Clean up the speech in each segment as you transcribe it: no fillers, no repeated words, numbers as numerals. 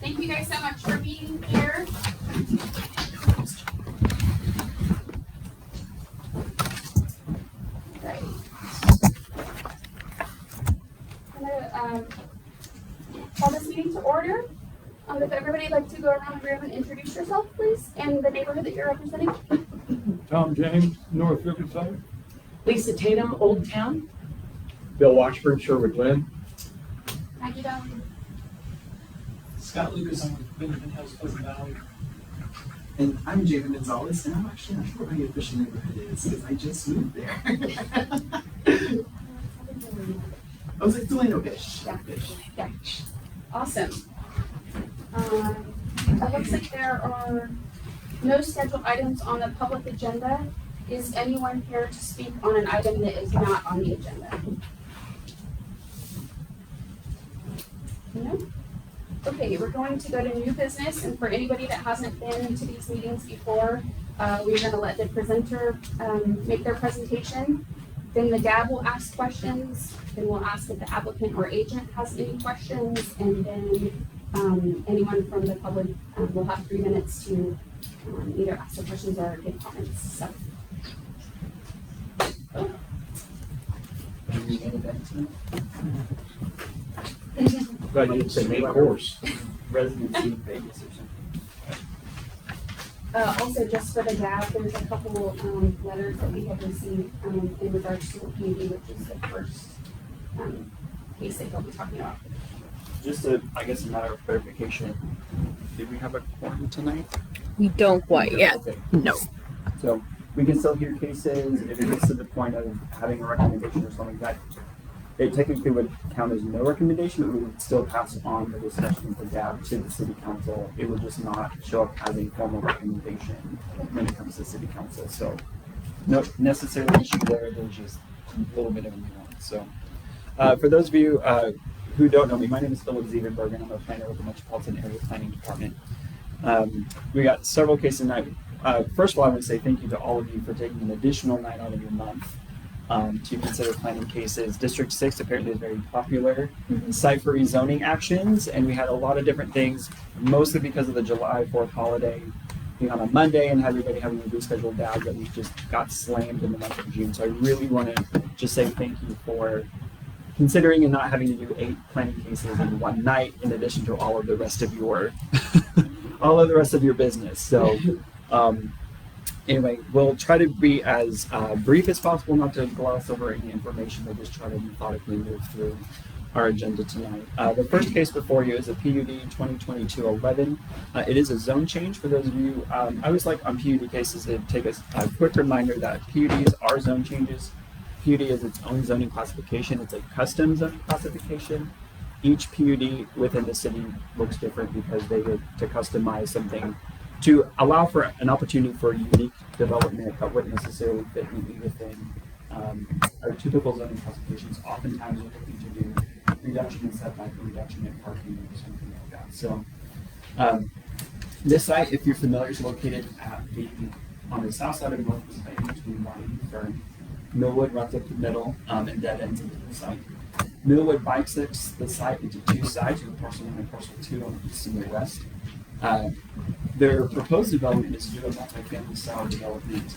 Thank you guys so much for being here. Right. I'm gonna call this meeting to order. If everybody like to go around the room and introduce yourself, please, and the neighborhood that you're representing. Tom James, North Riverside. Lisa Tatum, Old Town. Bill Washburn, Sherwood Glen. Maggie Dowling. Scott Lucas, I'm with Benjamin Hills, Pleasant Valley. And I'm Javen Gonzalez, and I'm actually not sure what my official neighborhood is because I just moved there. I was like Delano-ish. Yeah. Awesome. It looks like there are no scheduled items on the public agenda. Is anyone here to speak on an item that is not on the agenda? No? Okay, we're going to go to new business, and for anybody that hasn't been to these meetings before, we're gonna let the presenter make their presentation. Then the DAB will ask questions, then we'll ask if the applicant or agent has any questions, and then anyone from the public will have 3 minutes to either ask the questions or give comments. So. Glad you didn't say main course. Residency in Vegas or something. Also, just for the DAB, there's a couple letters that we have received in regards to the PUD, which is the first case that you'll be talking about. Just I guess a matter of clarification. Did we have a quorum tonight? We don't quite yet. Okay. No. So we can still hear cases if it gets to the point of having a recommendation or something like that. It technically would count as no recommendation, but we would still pass on the discussion for DAB to the city council. It would just not show up as a formal recommendation when it comes to city council. So no necessarily issue there. There's just a little bit of a nuance. So for those of you who don't know me, my name is Philip Ziegenberg, and I'm a planner with the Metropolitan Area Planning Department. We got several cases tonight. First of all, I want to say thank you to all of you for taking an additional night out of your month to consider planning cases. District 6 apparently is very popular site for rezoning actions, and we had a lot of different things, mostly because of the July 4th holiday being on a Monday and everybody having a rescheduled DAB that we just got slammed in the month of June. So I really want to just say thank you for considering and not having to do 8 planning cases in one night in addition to all of the rest of your business. So anyway, we'll try to be as brief as possible, not to gloss over any information, but just try to methodically move through our agenda tonight. The first case before you is a PUD 2022-11. It is a zone change for those of you. I always like on PUD cases to take a quick reminder that PUDs are zone changes. PUD is its own zoning classification. It's a custom zoning classification. Each PUD within the city looks different because they get to customize something to allow for an opportunity for unique development that wouldn't necessarily fit neatly within our typical zoning classifications. Oftentimes we're looking to do reduction in setback, reduction in parking, or something like that. So this site, if you're familiar, is located on the south side of North Bay between Wine and Fern. Millwood runs up the middle and dead ends into the site. Millwood bisects the site into 2 sides, with parcel 1 and parcel 2 on the east and the west. Their proposed development is to do a multi-family style development.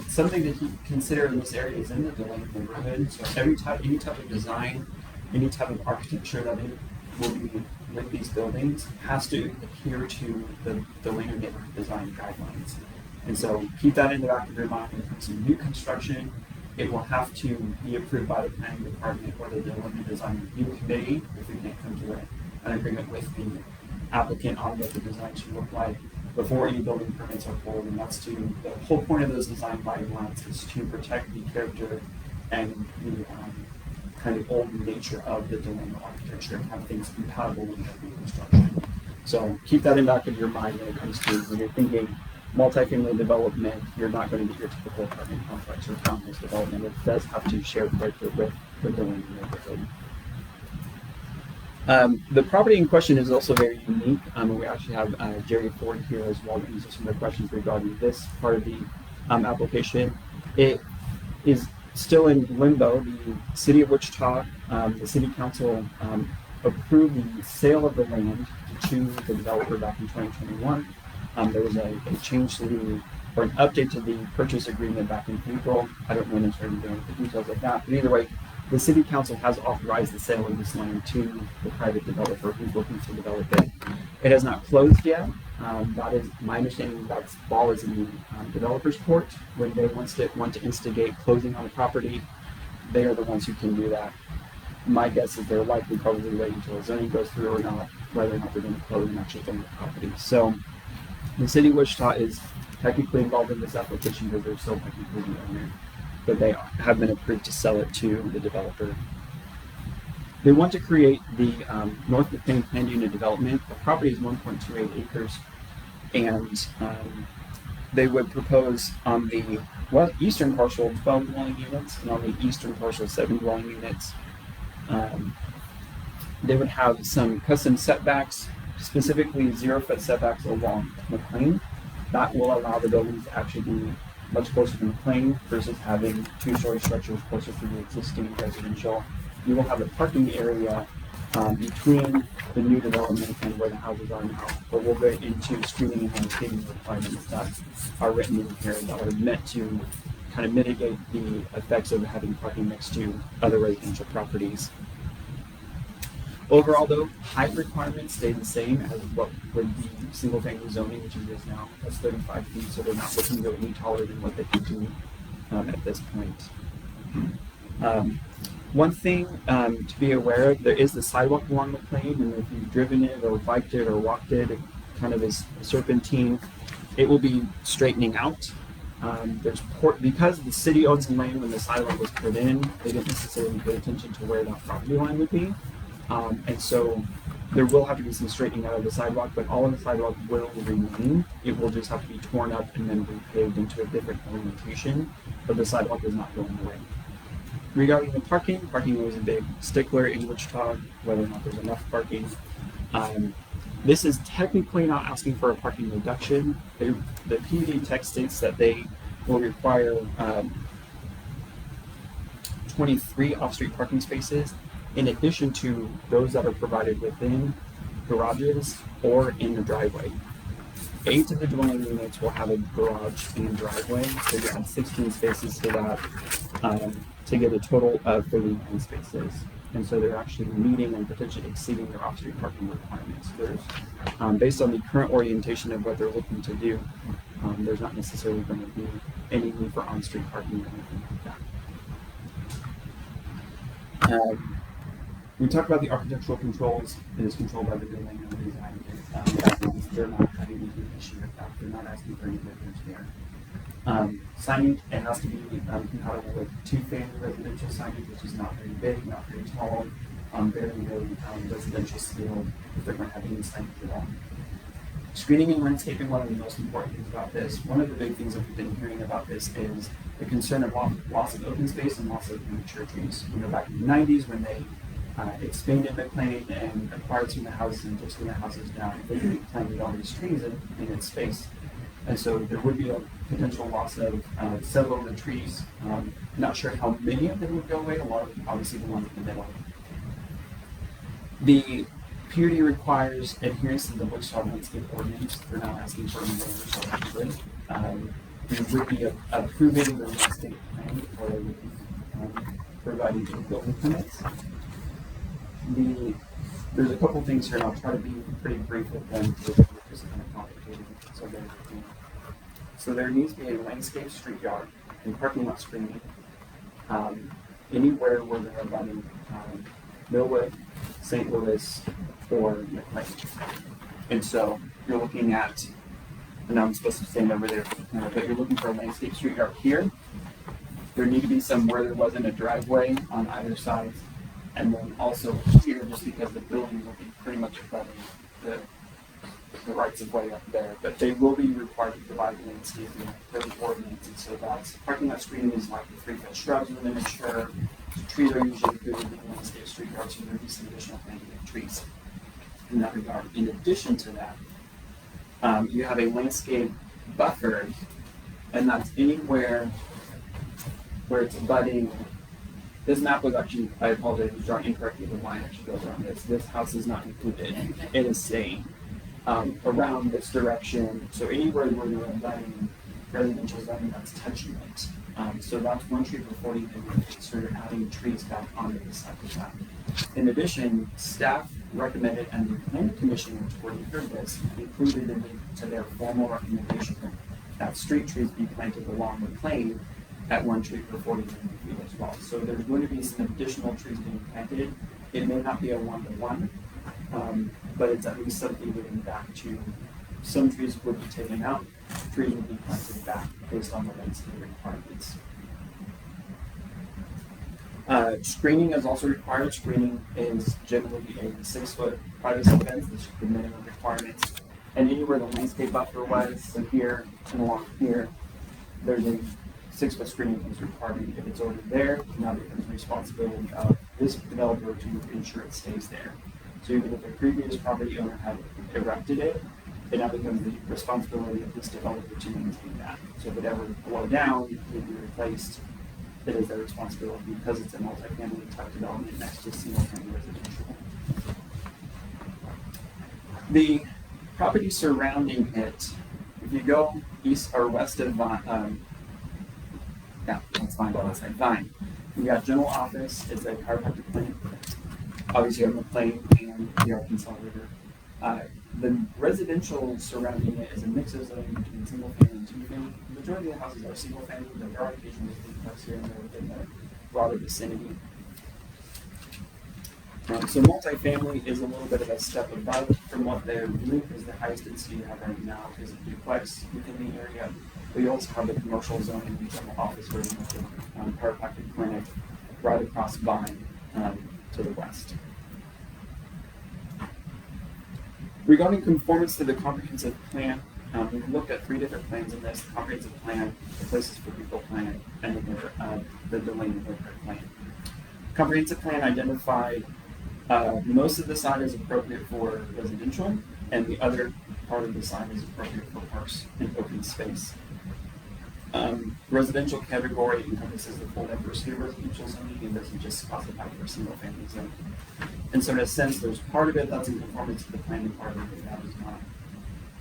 Something to consider in this area is in the Delano neighborhood. So any type of design, any type of architecture that it will be with these buildings has to adhere to the Delano neighborhood design guidelines. And so keep that in the back of your mind when it comes to new construction. It will have to be approved by the planning department or the Delano design review committee if we can't come to an agreement with the applicant on what the design should look like before any building permits are pulled. And that's the whole point of those design guidelines is to protect the character and the kind of old nature of the Delano architecture and have things compatible with new construction. So keep that in the back of your mind when it comes to when you're thinking multifamily development. You're not going to get your typical apartment complex or townhouse development. It does have to share character with the Delano neighborhood. The property in question is also very unique. We actually have Jerry Ford here as well to answer some of the questions regarding this part of the application. It is still in limbo. The City of Wichita, the City Council approved the sale of the land to the developer back in 2021. There was a change to or an update to the purchase agreement back in April. I don't know necessarily the details of that, but either way, the city council has authorized the sale of this land to the private developer who's looking to develop it. It has not closed yet. That is my understanding. That ball is in the developer's court. When they want to instigate closing on the property, they are the ones who can do that. My guess is they're likely probably waiting until the zoning goes through or not, whether or not they're going to close and actually own the property. So the city of Wichita is technically involved in this application because they're still technically the owner, but they have been approved to sell it to the developer. They want to create the North McLean Planned Unit Development. The property is 1.28 acres, and they would propose on the eastern parcel 12 dwelling units, and on the eastern parcel 7 dwelling units. They would have some custom setbacks, specifically 0-foot setbacks along McLean. That will allow the buildings to actually be much closer to McLean versus having 2-story structures closer to the existing residential. You will have a parking area between the new development and where the houses are now, but we'll get into screening and landscaping requirements that are written in here that are meant to kind of mitigate the effects of having parking next to other residential properties. Overall, though, height requirements stay the same as what would be single-family zoning, which it is now. That's 35 feet, so they're not looking to go any taller than what they can do at this point. One thing to be aware of, there is the sidewalk along the plane, and if you've driven it or biked it or walked it, it kind of is a serpentine. It will be straightening out. Because the city owns the land when the sidewalk was put in, they didn't necessarily pay attention to where that property line would be. And so there will have to be some straightening out of the sidewalk, but all of the sidewalk will remain. It will just have to be torn up and then repaved into a different orientation, but the sidewalk is not going away. Regarding the parking is a big stickler in Wichita, whether or not there's enough parking. This is technically not asking for a parking reduction. The PUD text states that they will require 23 off-street parking spaces in addition to those that are provided within garages or in the driveway. 8 of the dwelling units will have a garage and driveway, so you add 16 spaces to that to get a total of 39 spaces. And so they're actually meeting and potentially exceeding their off-street parking requirements. There's, based on the current orientation of what they're looking to do, there's not necessarily going to be any need for on-street parking or anything like that. We talked about the architectural controls. It is controlled by the building and the design. They're not having any issue with that. They're not asking for any difference there. Signage, it has to be compatible with 2-family residential signage, which is not very big, not very tall, very residential scale, if they're going to have any signage at all. Screening and landscaping, one of the most important things about this, one of the big things that we've been hearing about this is the concern of loss of open space and loss of mature trees. Back in the 90s when they expanded McLean and acquired some of the houses and took some of the houses down, they planted all these trees in its space. And so there would be a potential loss of several of the trees. Not sure how many of them would go away. A lot of them, obviously the ones in the middle. The PUD requires adherence to the Wichita Landscape Ordinance. They're not asking for any waivers. We would be approving the landscape plan or providing the building permits. There's a couple things here, and I'll try to be pretty brief with them because it's kind of complicated. So there needs to be a landscape street yard and parking lot screening anywhere where they're abutting Millwood, St. Louis, or McLean. And so you're looking at, and I'm supposed to stand over there, but you're looking for a landscape street yard here. There need to be some where there wasn't a driveway on either side. And then also here, just because the building will be pretty much abutting the rights of way up there, but they will be required to provide landscaping per the ordinance. And so that's parking lot screening is like the 3-foot shrubs in the miniature. Trees are usually included in the landscape street yard, so there will be some additional planting of trees in that regard. In addition to that, you have a landscape buffer, and that's anywhere where it's abutting This map was actually, I apologize, it was drawn incorrectly. The line actually goes around this. This house is not included. It is saying around this direction. So anywhere where you're letting residential zoning that's touching it. So that's 1 tree per 40 acres. So you're adding trees back onto the side of that. In addition, staff recommended and the planning commission, where you heard this, included into their formal recommendation that street trees be planted along the plane at 1 tree per 40 feet as well. So there's going to be some additional trees being planted. It may not be a 1-to-1, but it's at least something getting back to some trees would be taken out, trees would be planted back based on the density requirements. Screening is also required. Screening is generally a 6-foot privacy fence. This is the minimum requirements. And anywhere the landscape buffer was, so here and along here, there's a 6-foot screening is required. If it's already there, now it becomes the responsibility of this developer to ensure it stays there. So even if the previous property owner had erected it, it now becomes the responsibility of this developer to maintain that. So if it ever blow down, it would be replaced. It is their responsibility because it's a multi-family type development next to single-family residential. The property surrounding it, if you go east or west of Vine, that's Vine, I'll say Vine. You got general office, it's a chiropractic clinic. Obviously, on the plane and the Arkansas River. The residential surrounding it is a mix of zoning between single family and 2-family. The majority of the houses are single family, but there are occasionally duplexes here and there within the broader vicinity. So multifamily is a little bit of a step above from what they're doing, because the highest density you have right now is a duplex within the area. But you also have the commercial zone and retail office where you have the chiropractic clinic right across Vine to the west. Regarding conformance to the comprehensive plan, we've looked at 3 different plans in this: comprehensive plan, the places for people plan, and then the Delaney neighborhood plan. Comprehensive plan identified most of the site is appropriate for residential, and the other part of the site is appropriate for parks and open space. Residential category encompasses the full diversity of residential zoning and doesn't just classify for single family zoning. And so in a sense, there's part of it that's in conformance to the plan and part of it that is not.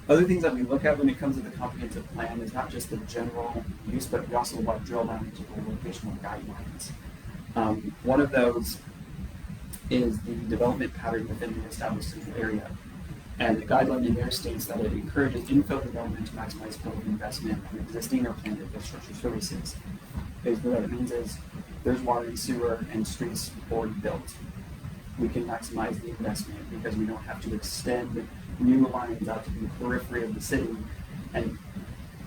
Other things that we look at when it comes to the comprehensive plan is not just the general use, but we also want to drill down into the locational guidelines. One of those is the development pattern within the established central area. And the guideline in there states that it encourages infill development to maximize public investment in existing or planned infrastructure services. Basically what it means is there's water and sewer and streets already built. We can maximize the investment because we don't have to extend new lines out to the periphery of the city and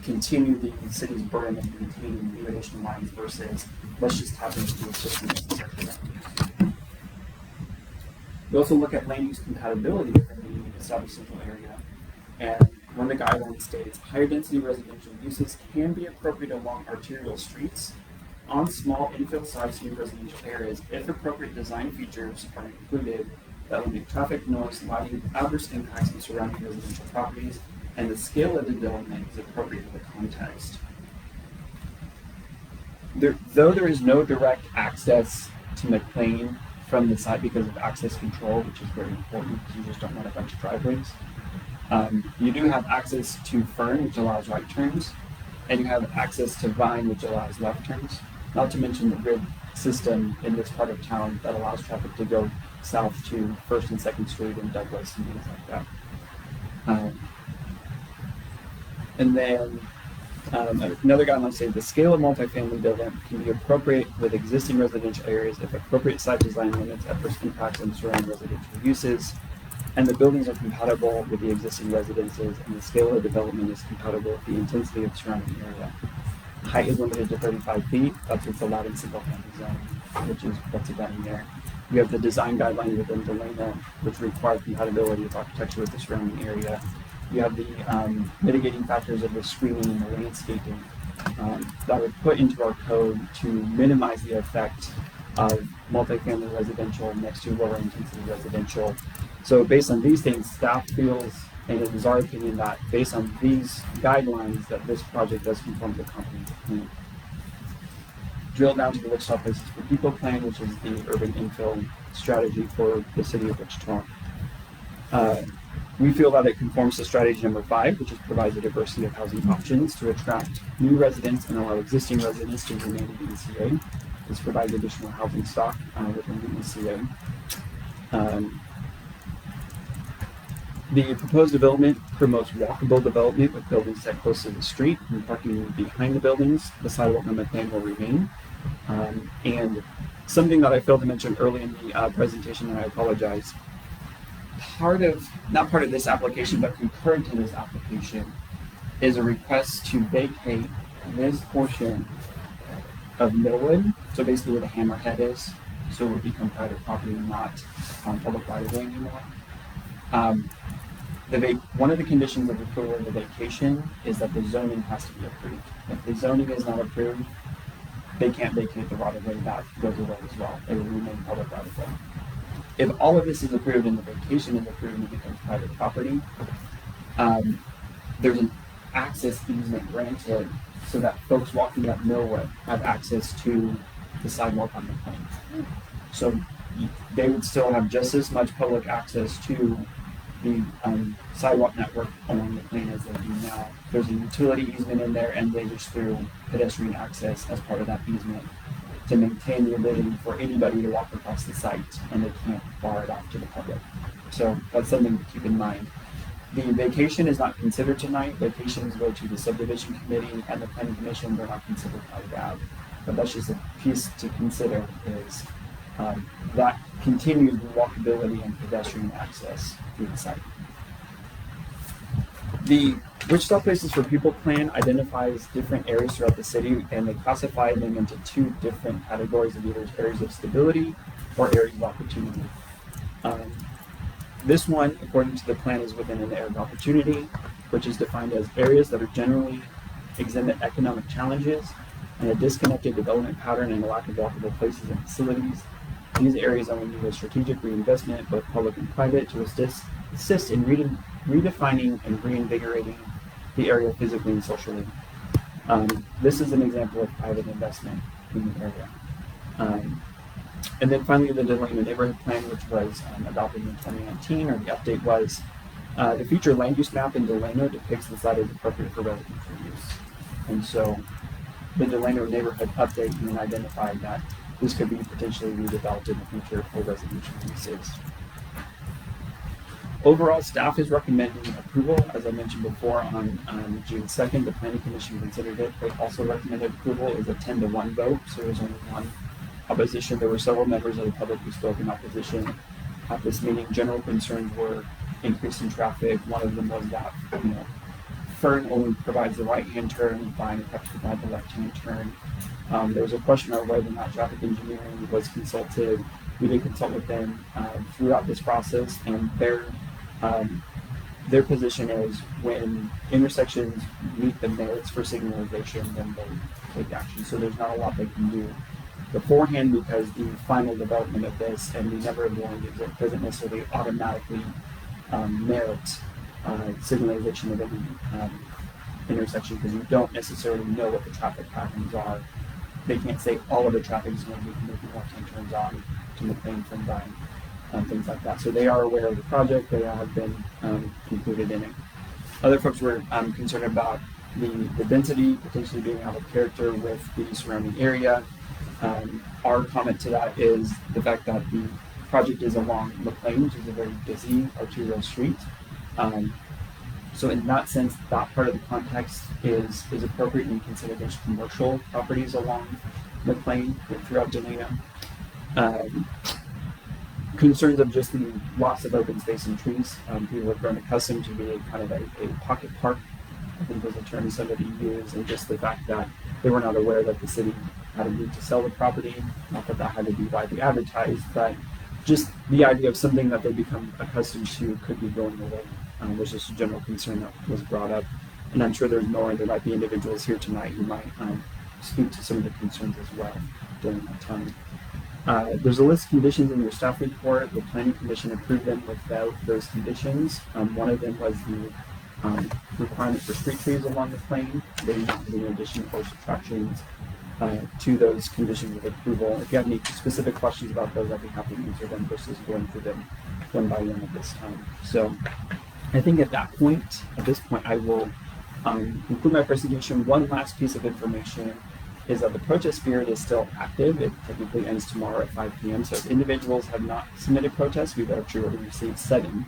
continue the city's burden of maintaining new additional lines versus let's just tap into the existing infrastructure. We also look at land use compatibility within the established central area, and one of the guidelines states higher density residential uses can be appropriate along arterial streets on small infill-sized new residential areas if appropriate design features are included that limit traffic, noise, lighting, adverse impacts on surrounding residential properties, and the scale of the development is appropriate to the context. Though there is no direct access to McLean from the site because of access control, which is very important because you just don't want a bunch of driveways. You do have access to Fern, which allows right turns, and you have access to Vine, which allows left turns. Not to mention the grid system in this part of town that allows traffic to go south to 1st and 2nd Street and Douglas and things like that. And then another guideline says the scale of multifamily development can be appropriate with existing residential areas if appropriate site design limits adverse impacts on surrounding residential uses, and the buildings are compatible with the existing residences, and the scale of development is compatible with the intensity of the surrounding area. Height is limited to 35 feet. That's what's allowed in single-family zone, which is what's done there. You have the design guideline within Delana, which requires compatibility with architecture with the surrounding area. You have the mitigating factors of the screening and the landscaping that were put into our code to minimize the effect of multifamily residential next to lower intensity residential. So based on these things, staff feels, and it is our opinion, that based on these guidelines that this project does conform to the comprehensive plan. drill down to the Wichita Places for People plan, which is the urban infill strategy for the city of Wichita. We feel that it conforms to strategy number 5, which is provides a diversity of housing options to attract new residents and allow existing residents to remain in the ECA. This provides additional housing stock within the ECA. The proposed development promotes walkable development with buildings set close to the street and parking behind the buildings. The sidewalk on the plan will remain. And something that I failed to mention early in the presentation, and I apologize, not part of this application, but concurrent to this application, is a request to vacate this portion of Millwood, so basically where the hammerhead is, so it would become private property and not public right of way anymore. One of the conditions of approval of the vacation is that the zoning has to be approved. If the zoning is not approved, they can't vacate the right of way, that goes away as well. It will remain public right of way. If all of this is approved and the vacation is approved and it becomes private property, there's an access easement granted so that folks walking up Millwood have access to the sidewalk on the plane. So they would still have just as much public access to the sidewalk network along the plane as they do now. There's a utility easement in there, and they just threw pedestrian access as part of that easement to maintain the ability for anybody to walk across the site, and they can't bar it off to the public. So that's something to keep in mind. The vacation is not considered tonight. Vacations go to the subdivision committee and the planning commission. They're not considered by GAB. But that's just a piece to consider is that continued walkability and pedestrian access through the site. The Wichita Places for People plan identifies different areas throughout the city, and they classify them into 2 different categories of either areas of stability or areas of opportunity. This one, according to the plan, is within an area of opportunity, which is defined as areas that are generally exhibit economic challenges and a disconnected development pattern and a lack of walkable places and facilities. These areas are in need of strategic reinvestment, both public and private, to assist in redefining and reinvigorating the area physically and socially. This is an example of private investment in the area. And then finally, the Delano Neighborhood Plan, which was adopted in 2019, or the update was, the future land use map in Delano depicts the site as appropriate for residential use. And so the Delano Neighborhood update even identified that this could be potentially redeveloped in the future for residential uses. Overall, staff is recommending approval. As I mentioned before, on June 2nd, the Planning Commission considered it. They also recommended approval. It was a 10-to-1 vote, so there was only one opposition. There were several members of the public who spoke in opposition at this meeting. General concerns were increase in traffic. One of them was that, Fern only provides the right-hand turn, and Vine has to provide the left-hand turn. There was a question of whether or not traffic engineering was consulted. We did consult with them throughout this process, and their position is when intersections meet the merits for signalization, then they take action. So there's not a lot they can do beforehand, because the final development of this and the number of warnings doesn't necessarily automatically merit signalization of any intersection, because you don't necessarily know what the traffic patterns are. They can't say all of the traffic is going to be making left-hand turns on to McLean from Vine, things like that. So they are aware of the project. They have been included in it. Other folks were concerned about the density potentially being out of character with the surrounding area. Our comment to that is the fact that the project is along McLean, which is a very busy arterial street. So in that sense, that part of the context is appropriate when you consider there's commercial properties along McLean throughout Delano. Concerns of just the loss of open space and trees. People have grown accustomed to being kind of a pocket park, I think was a term somebody used, and just the fact that they were not aware that the city had a need to sell the property. Not that that had to be widely advertised, but just the idea of something that they become accustomed to could be going away was just a general concern that was brought up. And I'm sure there's more, and there might be individuals here tonight who might speak to some of the concerns as well during that time. There's a list of conditions in your staff report. The Planning Commission approved them without those conditions. One of them was the requirement for street trees along the plane. They in addition to forest attractions. to those conditions of approval. If you have any specific questions about those, I'd be happy to answer them versus going through them one by one at this time. So I think at this point, I will conclude my presentation. One last piece of information is that the protest period is still active. It technically ends tomorrow at 5 p.m. So if individuals have not submitted protests, we've actually already received 7.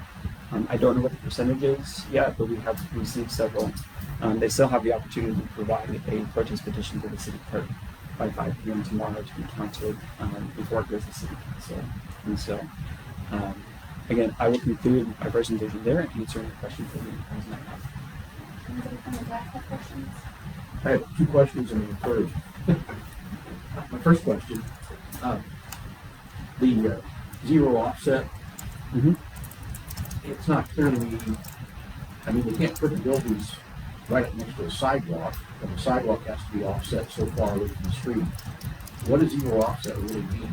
I don't know what the percentage is yet, but we have received several. They still have the opportunity to provide a protest petition to the city clerk by 5 p.m. tomorrow to be counted before it goes to city council. And so, again, I will conclude my presentation there and answer any questions that you guys might have. Anybody from the back have questions? I have 2 questions and a third. My first question, the zero offset, it's not clear to me, I mean, they can't put the buildings right next to a sidewalk, but the sidewalk has to be offset so far away from the street. What does zero offset really mean?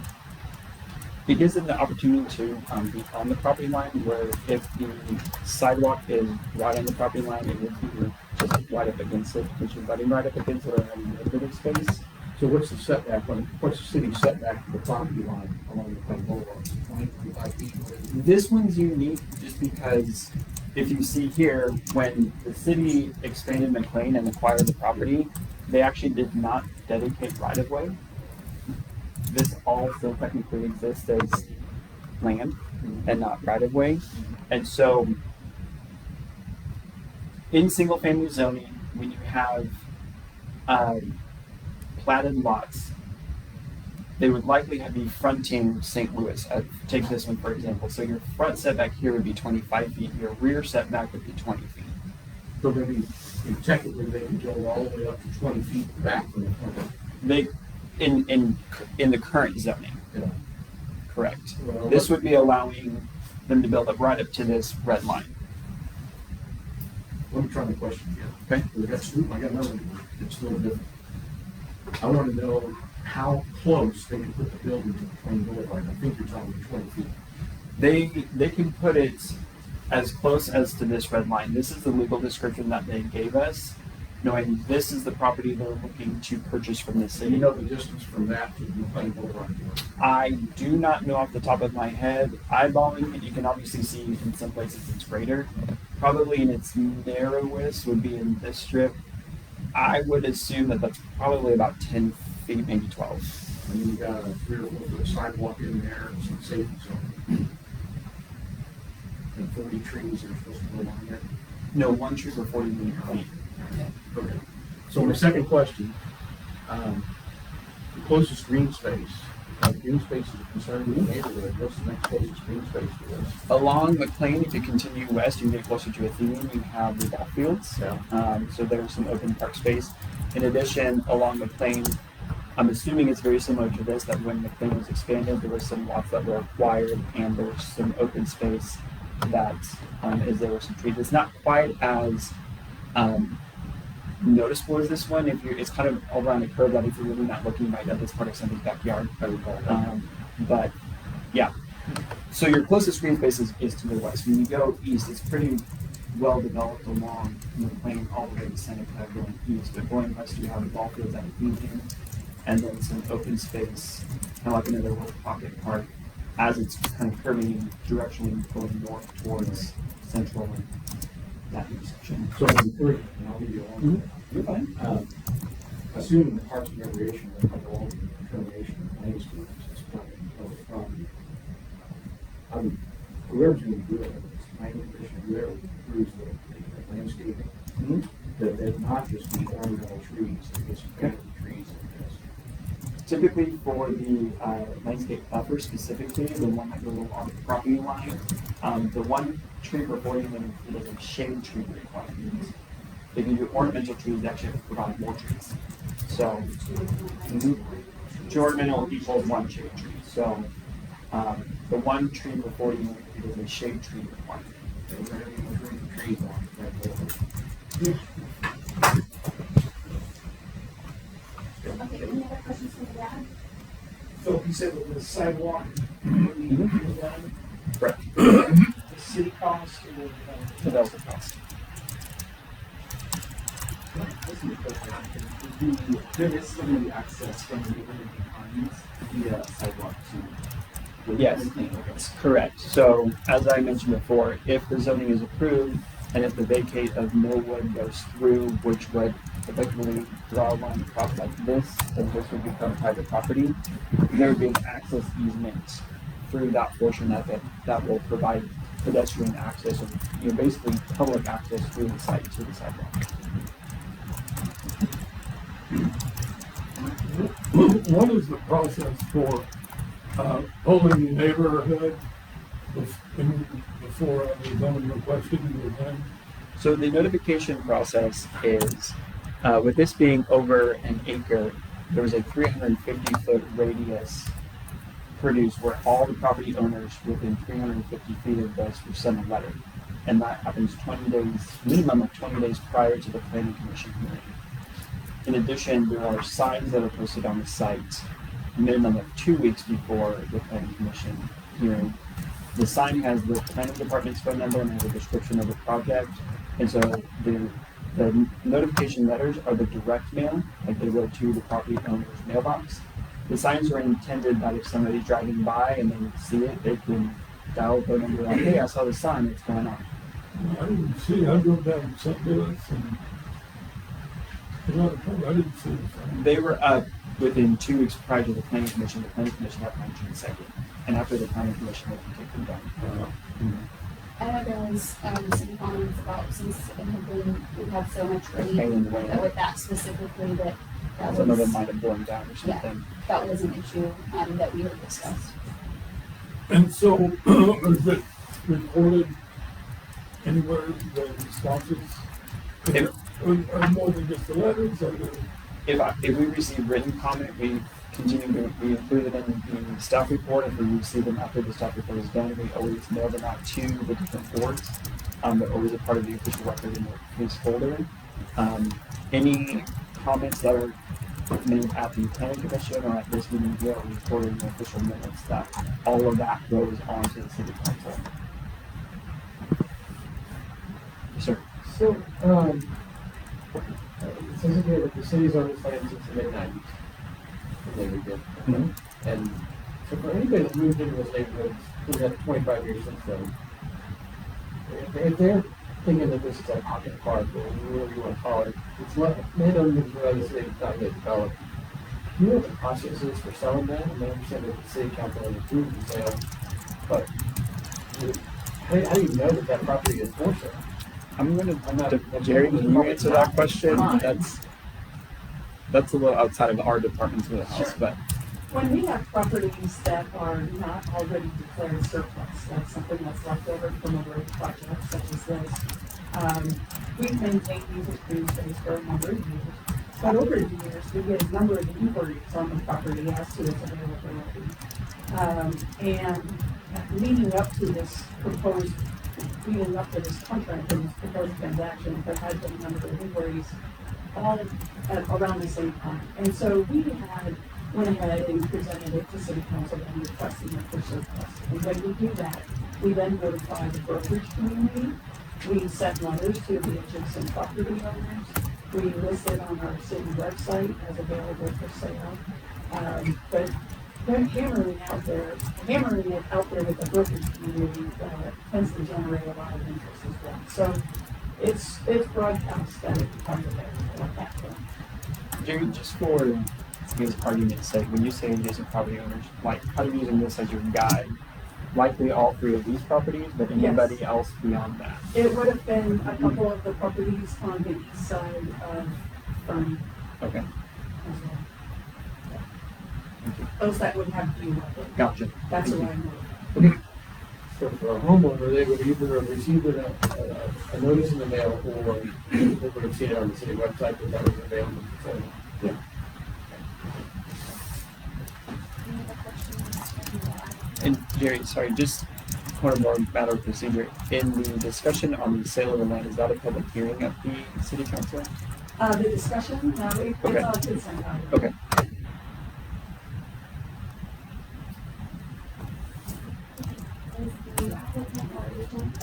It gives them the opportunity to be on the property line, where if the sidewalk is right on the property line, it would be just right up against it, which is butting right up against it or having a little bit of space. So what's the setback, what's the city setback to the property line along the Plain Boulevard? 20, 25 feet? This one's unique just because if you see here, when the city expanded McLean and acquired the property, they actually did not dedicate right-of-way. This all still technically exists as land and not right-of-way. And so in single-family zoning, when you have platted lots, they would likely be fronting St. Louis. Take this one, for example. So your front setback here would be 25 feet. Your rear setback would be 20 feet. So maybe, technically, they can go all the way up to 20 feet back from the front. They, in the current zoning, Yeah. correct. Well, This would be allowing them to build up right up to this red line. Let me try the question again. Okay. I got another one. It's a little different. I want to know how close they can put the building to the Plain Boulevard. I think you're talking 20 feet. They can put it as close as to this red line. This is the legal description that they gave us, knowing this is the property they're looking to purchase from the Do you city. know the distance from that to the Plain Boulevard? I do not know off the top of my head. Eyeballing it, you can obviously see in some places it's greater. Probably in its narrowest would be in this strip. I would assume that that's probably about 10 feet, maybe 12. And you got a 3 or 4 foot sidewalk in there and some safety zone. And 40 trees that are supposed to go along there. No, 1 tree per 40 feet. Okay. So my second question, the closest green space, green spaces are concerned with the neighborhood, what's the next closest green space to us? Along McLean, if you continue west, you get closer to Athenian, you have the ball fields. Yeah. So there's some open park space. In addition, along McLean, I'm assuming it's very similar to this, that when McLean was expanded, there were some lots that were acquired and there was some open space that is there were some trees. It's not quite as noticeable as this one. It's kind of all around a curve that if you're really not looking, you might know this part of somebody's backyard. But yeah, so your closest green space is to the west. When you go east, it's pretty well developed along McLean all the way to Seneca going east. But going west, you have the ball fields at Athenian, and then some open space, kind of like another little pocket park, as it's kind of curving directionally going north towards central and that intersection. So in three, and I'll give you one. You're fine. Assuming the Parks and Recreation will cover all the determination of landscaping, it's probably public property. Whoever's going to do it, it's planning commission, whoever approves the landscaping, that it not just be ornamental trees, that it's family trees and this. Typically for the landscape buffer specifically, the one that goes along the property line, the 1 tree per 40 minutes is a shade tree requirement. If you do ornamental trees, they actually have to provide more trees. So 2 ornamental equals 1 shade tree. So the 1 tree per 40 minutes is a shade tree requirement. So we're going to have trees on that. Okay, any other questions from the dad? So you said with the sidewalk, would be done, Correct. the city cost or, Developer cost. just need to put that, there is still going to be access from the neighborhood behind via sidewalk to. Yes. Okay. Correct. So as I mentioned before, if the zoning is approved and if the vacate of Millwood goes through, which would effectively draw a line across like this, then this would become private property, there would be an access easement through that portion of it that will provide pedestrian access and basically public access through the site to the sidewalk. What is the process for polling the neighborhood before the zoning request can be done? So the notification process is, with this being over an acre, there was a 350-foot radius produced where all the property owners within 350 feet of this were sent a letter. And that happens 20 days, minimum of 20 days prior to the planning commission hearing. In addition, there are signs that are posted on the site, minimum of 2 weeks before the planning commission hearing. The sign has the planning department's phone number and has a description of the project. And so the notification letters are the direct mail, like they go to the property owner's mailbox. The signs are intended that if somebody's driving by and they see it, they can dial the phone number like, hey, I saw the sign, what's going on? I didn't see, I drove down St. Louis and I didn't see it. They were up within 2 weeks prior to the planning commission. The planning commission had on June 2nd. And after the planning commission, they can take them down. I know there was some comments about since it had been, we've had so much rain, Hanging away. that with that specifically, that Some of them was, might have blown down or Yeah. something. that was an issue that we had discussed. And so, is it recorded anywhere, the responses? Or more than just the letters, or the? If we receive written comment, we include it in the staff report. If we receive them after the staff report is done, we always mail them out to the different boards. They're always a part of the official record in the case folder. Any comments that are made at the planning commission or at this meeting here are recorded in the official minutes. That all of that goes on to the city council. Yes, sir. So, it says here that the city's on its land since the mid-90s. Mhm. And so for anybody that moved into those neighborhoods, who's had 25 years since then, if they're thinking that this is a pocket park or whatever you want to call it, it's landowners around the city not yet developed. Do you know what the process is for selling that? I mean, I understand that the city council has approved the sale, but how do you know that that property is for sale? I'm Jerry, can you answer that question? That's a little outside of our department's wheelhouse, Sure. but When we have properties that are not already declared surplus, like something that's left over from a road project such as this, we've maintained these as green space for a number of years. But over the years, we get a number of inquiries on the property as to its availability. And leading up to this contract and this proposed transaction, there had been a number of inquiries all at around the same time. And so we went ahead and presented it to city council and requesting it for surplus. And when we do that, we then notify the brokerage community. We send letters to the adjacent property owners. We list it on our city website as available for sale. But then hammering it out there with the brokerage community tends to generate a lot of interest as well. So it's broadcast that it becomes available at that point. Jerry, just for his argument's sake, when you say adjacent property owners, like kind of using this as your guide, likely all three of these properties, but anybody Yes. else beyond that? It would have been a couple of the properties on the east side of Fernie Okay, as well. Those that would have view of it. gotcha. That's what I know. So for a homeowner, they would either have received a notice in the mail or they would have seen it on the city website that was available for sale. Any other questions? And Jerry, sorry, just point of more matter of procedure. In the discussion on the sale of the land, is that a public hearing at the city council? The discussion, no, it's Okay. all consent item. Okay. Is the applicant or agent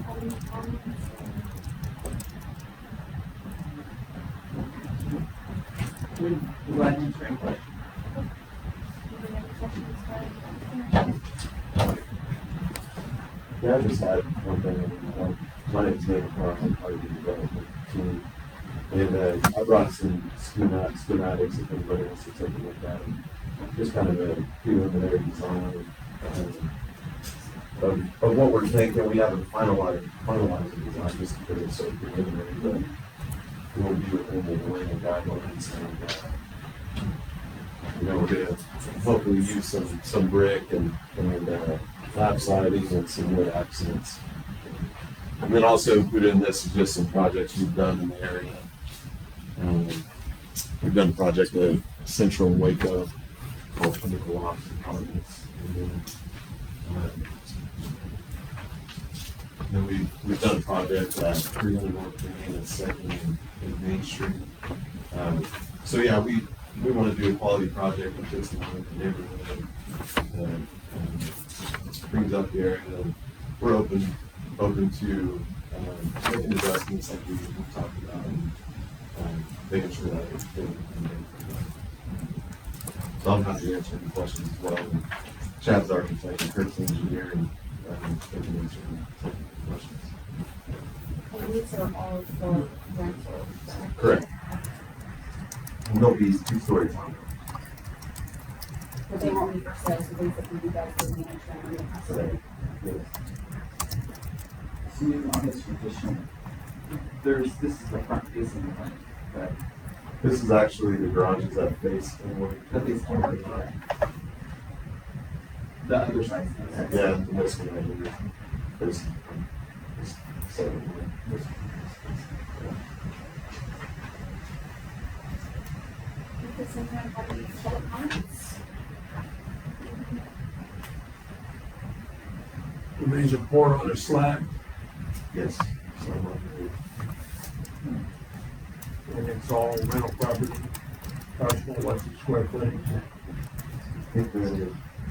have any comments? We'll go ahead and answer any questions. Yeah, I just had one thing. My name's Nate Carr, I'm part of the development team. And I brought some schematics if anybody wants to take a look at them. Just kind of a preliminary design of what we're thinking. We haven't finalized the design just because it's so preliminary, but we'll be within the land guidelines. And we're gonna hopefully use some brick and lap siding and some wood accents. And then also included in this is just some projects we've done in the area. We've done a project at Central Waco called Chemical Locks Apartments. And then we've done a project at 300 North Main and 2nd and Main Street. So yeah, we want to do a quality project with this in the neighborhood. Brings up the area. We're open to making adjustments like we've talked about and making sure that it's good. So I'm happy to answer any questions as well. And Chad's architect and Kurt's engineer, and they can answer any questions. And these are all for rental. Correct. And they'll be 2-story condos. But they won't be for sale, so basically you guys will manage them. Correct. Yes. Seeing on this condition, this is the front facing one, but This is actually the garages that face inward. that is already the other side. Yeah, and this one right here. This. So, Does anyone have any public comments? Remains a pour on a slab, yes. So, and it's all rental property, approximately what's the square footage? I think they're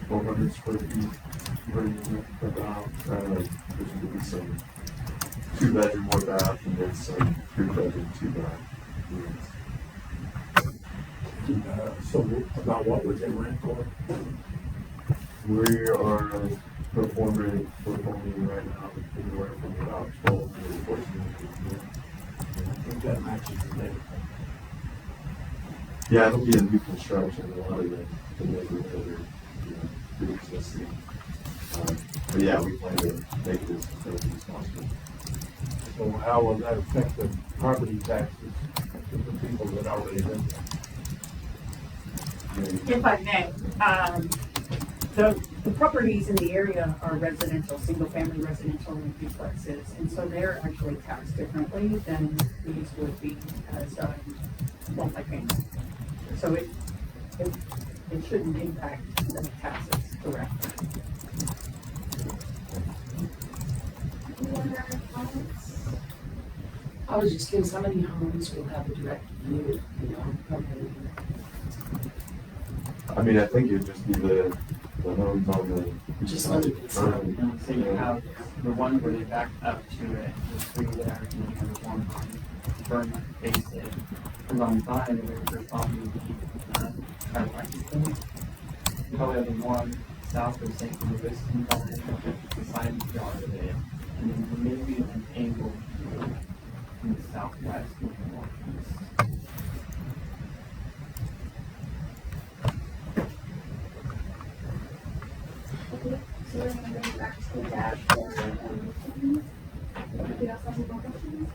400 square feet. About, there's going to be some 2-bedroom, 1-bath, and then some 3-bedroom, 2-bath rooms. So about what would they rent for? We are performing right now anywhere from about 12 to 14. I think that matches the neighborhood. Yeah, it'll be a new construction. A lot of the neighborhood are pre-existing. But yeah, we plan to make it as competitive as possible. So how will that affect the property taxes of the people that already live there? If I may, the properties in the area are residential, single-family residential and duplexes, and so they're actually taxed differently than these would be as multifamily. So it shouldn't impact the taxes directly. Any other comments? I was just curious, how many homes will have a direct view, probably? I mean, I think it'd just be the homes on the. Just under the And so you have the one where they back up to it, the 3 there, and then you have the one on Vernon facing alongside of it, there's probably the kind of like you probably have the one south of St. Louis, and the side yard of it, and then maybe an angle in the southwest or the northeast. Okay, so we're gonna bring it back to the dashboard. Anybody else have any more questions?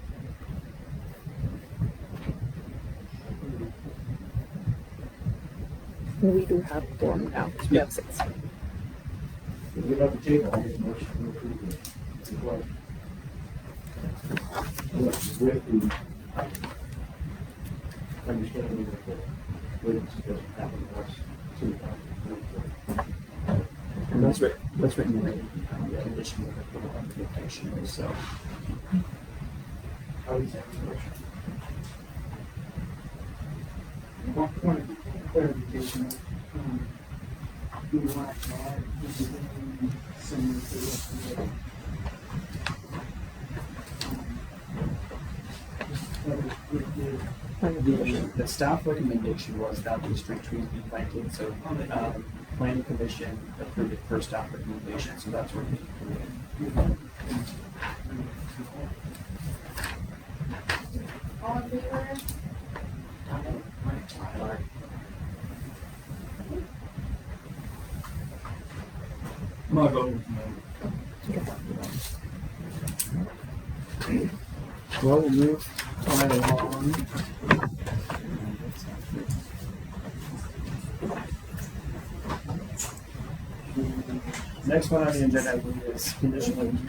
We do have form now. Yes. If we have the table, I'll make a motion to approve the report. With the understanding that the witness doesn't happen to us too. And that's written in the condition of the application, so. How is that motion? One point of clarification, do you want to add anything similar to what we did? The staff recommendation was that the street trees be planted, so, planning commission approved it per staff recommendation, so that's what we approved. All in favor? My vote is no. Well, we'll move right along. Next one on the agenda, I believe, is conditional use.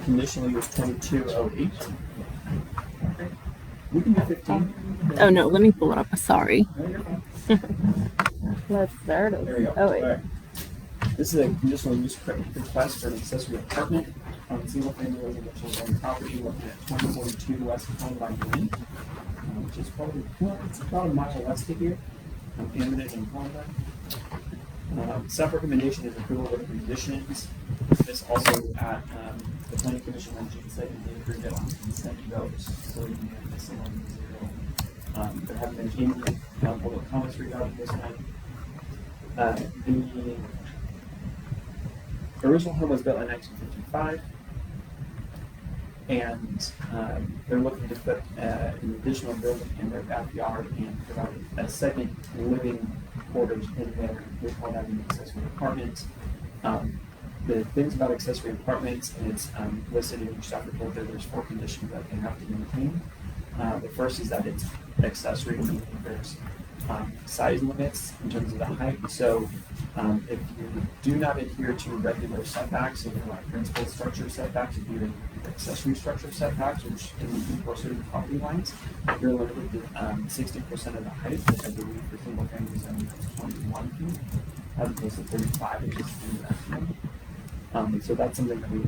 Conditional use 2208. We can do 15. Oh no, let me pull it up. Sorry. No, you're fine. There it is. There you go. Oh wait. All right. This is a conditional use request for an accessory apartment on single family residential zone property located at 2042 West Columbine Lane, which is probably, it's about a mile west of here, Amity and Columbine. Staff recommendation is approval with conditions. This also at the planning commission on June 2nd, they approved it on consent votes, so you can have this along 0. There haven't been any public comments regarding this one. The original home was built in 1955, and they're looking to put an additional building in their backyard and provide a second living quarters in there. We call that an accessory apartment. The things about accessory apartments, and it's listed in your staff report that there's 4 conditions that they have to maintain. The first is that it's accessory, meaning there's size limits in terms of the height. So if you do not adhere to regular setbacks, so they're like principal structure setbacks, if you're in accessory structure setbacks, which can be closer to property lines, you're limited to 60% of the height, which I believe for single family zone is 21 feet, as opposed to 35, which is the maximum. So that's something that we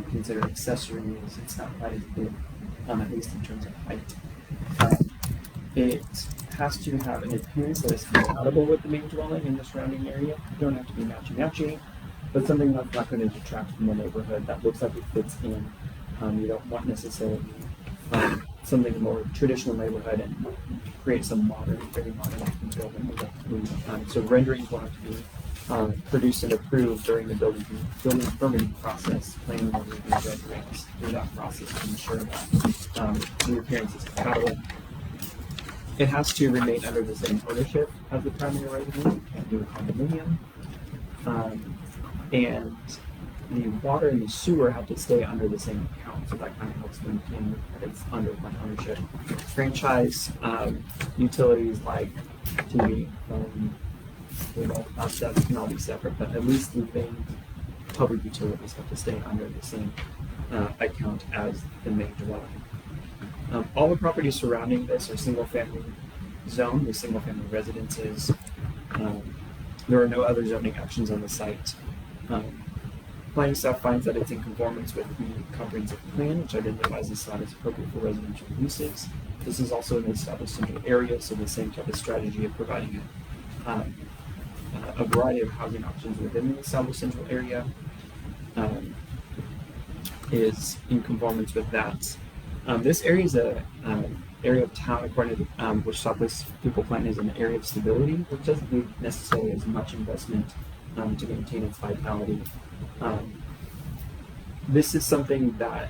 consider accessory, is it's not quite as big, at least in terms of height. It has to have an appearance that is compatible with the main dwelling in the surrounding area. You don't have to be matchy-matchy, but something that's not going to detract from the neighborhood, that looks like it fits in. You don't want necessarily something more traditional neighborhood and create some modern, very modern building. So renderings will have to be produced and approved during the building permitting process. Planning will review renderings through that process to ensure that the appearance is compatible. It has to remain under the same ownership as the primary residence. You can't do a condominium. And the water and the sewer have to stay under the same account, so that kind of helps maintain that it's under one ownership. Franchise utilities like TV, phone, that can all be separate, but at least the main public utilities have to stay under the same account as the main dwelling. All the properties surrounding this are single-family zone with single-family residences. There are no other zoning actions on the site. Planning staff finds that it's in conformance with the comprehensive plan, which identifies the site as appropriate for residential uses. This is also an established central area, so the same type of strategy of providing a variety of housing options within the established central area is in conformance with that. This area is a area of town, according to which Southwest People Plan, is an area of stability, which doesn't need necessarily as much investment to maintain its vitality. This is something that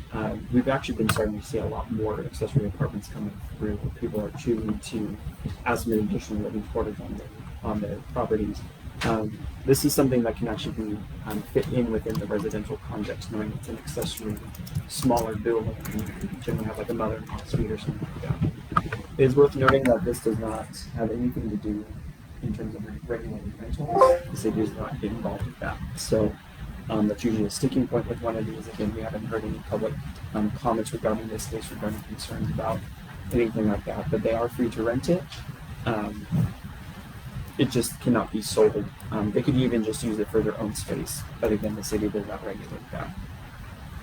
we've actually been starting to see a lot more accessory apartments coming through. People are choosing to add some additional living quarters on their properties. This is something that can actually be fit in within the residential context, knowing it's an accessory, smaller building. You generally have like a mother-in-law suite or something like that. It is worth noting that this does not have anything to do in terms of regulating rentals. The city does not get involved with that. So that's usually a sticking point with one of these. Again, we haven't heard any public comments regarding this case, regarding concerns about anything like that, but they are free to rent it. It just cannot be sold. They could even just use it for their own space, but again, the city does not regulate that.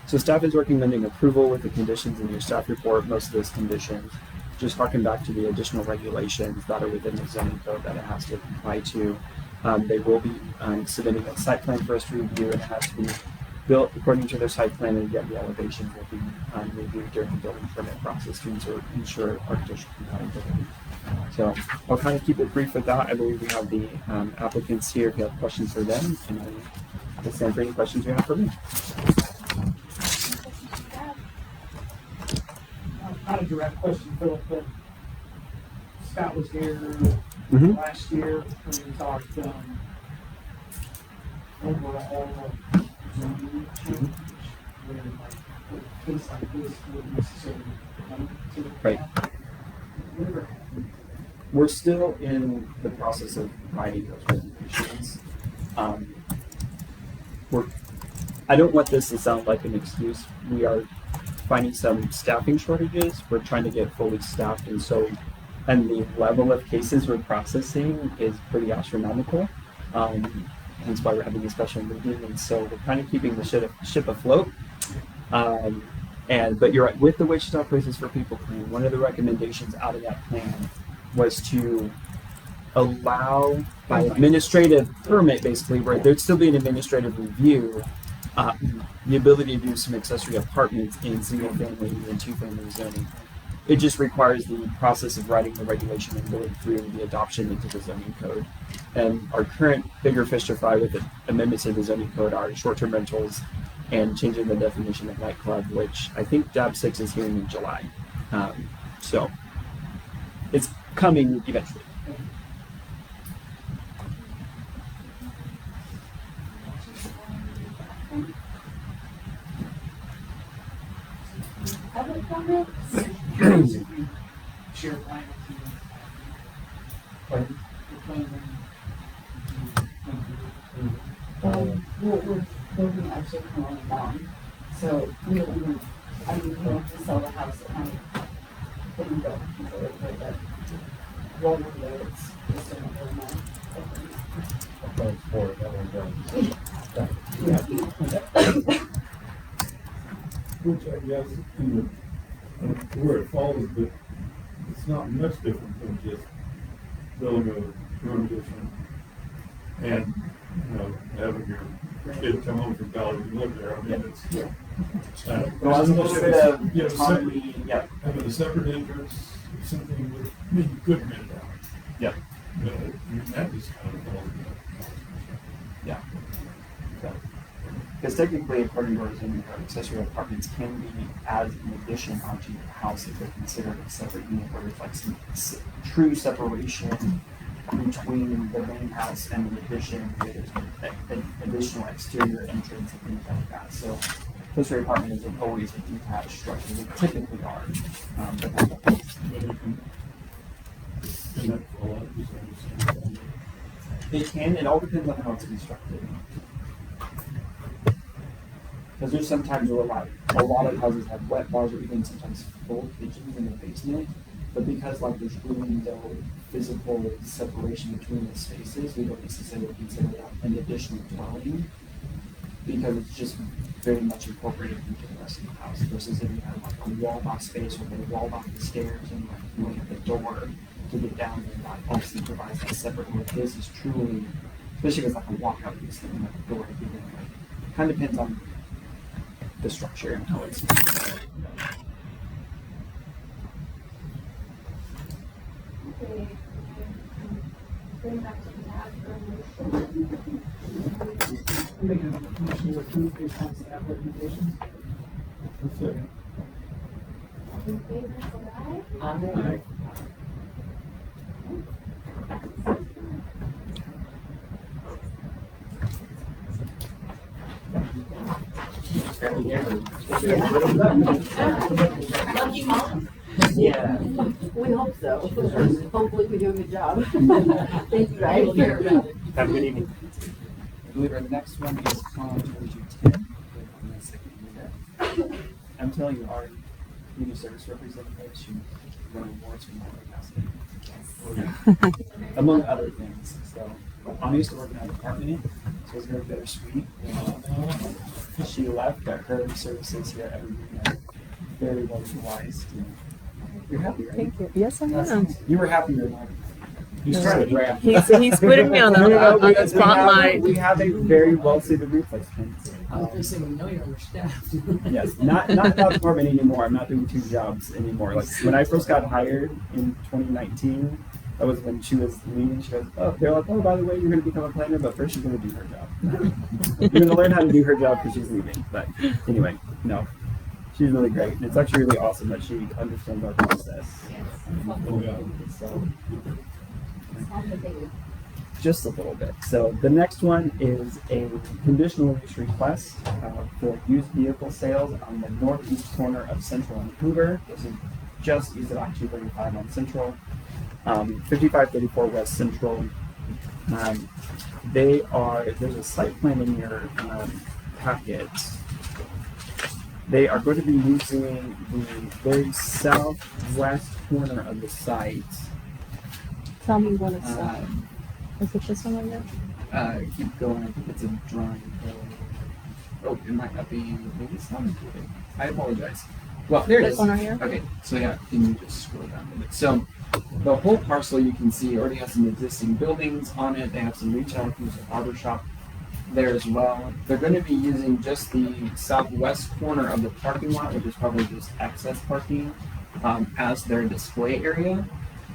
So staff is recommending approval with the conditions in your staff report. Most of those conditions just harken back to the additional regulations that are within the zoning code that it has to comply to. They will be submitting a site plan for us to review. It has to be built according to their site plan, and again, the elevations will be reviewed during the building permit process to ensure architectural compatibility. So I'll kind of keep it brief with that. I believe we have the applicants here if you have questions for them, and I'll stand for any questions you have for me. Not a direct question, Philip, but Scott was here last year when we talked overall zoning change, where like a case like this wouldn't necessarily come to the Right. Whatever happened. We're still in the process of writing those regulations. I don't want this to sound like an excuse. We are finding some staffing shortages. We're trying to get fully staffed, and the level of cases we're processing is pretty astronomical. Hence why we're having a special meeting, and so we're kind of keeping the ship afloat. But you're right, with the Wichita Places for People plan, one of the recommendations out of that plan was to allow, by administrative permit basically, where there'd still be an administrative review, the ability to do some accessory apartments in single family and two family zoning. It just requires the process of writing the regulation and going through the adoption into the zoning code. And our current bigger fish to fry with the amendments to the zoning code are short-term rentals and changing the definition of nightclub, which I think DAB 6 is hearing in July. So it's coming eventually. Other comments? Share plan with you. Pardon? We're building actually coming along, so we don't even, I mean, we don't have to sell the house at night. Then we don't consider it for the rolling roads, just in the month. For that one done. Which I guess, where it falls, but it's not much different than just building a room addition and, having your kid come home from college and live there. I mean, it's. Well, that's a little bit of autonomy, yep. Having a separate entrance, something that, you could rent out. Yep. But that just kind of falls. Yeah. Because technically, according to our zoning code, accessory apartments can be as an addition onto your house if they're considered a separate unit where there's like some true separation between the main house and the addition, where there's an additional exterior entrance and things like that. So accessory apartment isn't always a detached structure. They typically are. But that's the case. They can. It all depends on how it's constructed. Because there's sometimes where a lot of houses have wet bars or even sometimes full kitchens in the basement. But because there's really no physical separation between the spaces, we don't necessarily consider that an additional dwelling because it's just very much incorporated into the rest of the house versus if you have a walled off space where they walled off the stairs and you only have the door to get down there, that obviously provides that separate where this is truly, especially if it's like a walkout piece and like a door to get in. It kind of depends on the structure and how it's. Okay. Bring back to the tab for a motion. Make a motion to approve based on staff recommendations. All in favor, say aye. Aye. Lucky mom. Yeah. We hope so. Hopefully we do a good job. Thank you, guys. Have a good evening. I believe our next one is Con 2210. I'm telling you, our community service representative should run awards from that. Among other things. So I'm used to working at a department, so it's very bittersweet. She left, but her services here every week are very well utilized. You're happy, right? Thank you. Yes, I am. You were happy or not? He's trying to grab. He's putting me on the spotlight. We have a very well suited replacement. If they say, well, no, you're understaffed. Yes, not in that department anymore. I'm not doing 2 jobs anymore. Like when I first got hired in 2019, that was when she was leaving. She goes, "Oh, they're like, oh, by the way, you're going to become a planner, but first you're going to do her job. You're going to learn how to do her job because she's leaving." But anyway, no, she's really great. And it's actually really awesome that she understands our process. Oh, yeah. So, just a little bit. So the next one is a conditional use request for used vehicle sales on the northeast corner of Central and Hoover. This is just east of I-235 on Central, 5534 West Central. There's a site plan in your packet. They are going to be using the very southwest corner of the site. Tell me what it's is it this one right there? Keep going. I think it's a drawing. Oh, it might not be. Maybe it's not included. I apologize. Well, there it This is. one right here? Okay, so yeah, can you just scroll down a bit? So the whole parcel you can see already has some existing buildings on it. They have some retail, there's a barber shop there as well. They're going to be using just the southwest corner of the parking lot, which is probably just access parking, as their display area.